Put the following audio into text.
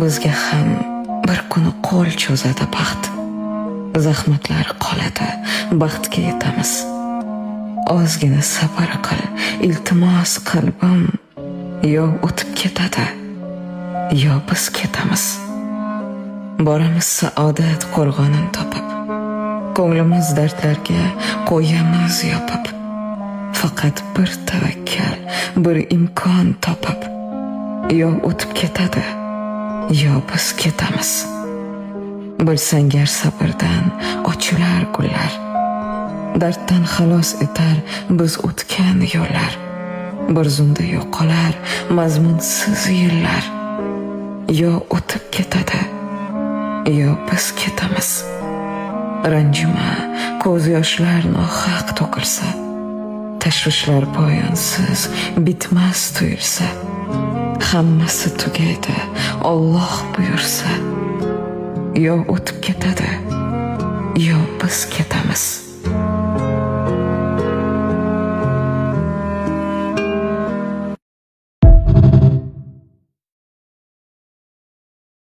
bizga ham bir kuni qo'l cho'zadi baxt. Zahmatlar qoladi, baxtga yetamiz. Ozgina sabr qil, iltimos qalbim, yo o'tib ketadi, yo biz ketamiz. Boramiz saodat qo'rg'onin topib, ko'nglimiz dardlarga qo'yamiz yopib. Faqat bir tavakkal, bir imkon topib, yo o'tib ketadi, yo biz ketamiz. Bilsang gar sabrdan ochilar gullar, darddan xalos etar biz o'tgan yo'llar. Bir zumda yo'qolar mazmunsiz yillar, yo o'tib ketadi, yo biz ketamiz. Ranjima, ko'z yoshlar nohaq to'kilsa, tashvishlar poyonsiz bitmas tuyulsa, hammasi tugaydi Alloh buyursa. Yo o'tib ketadi, yo biz ketamiz.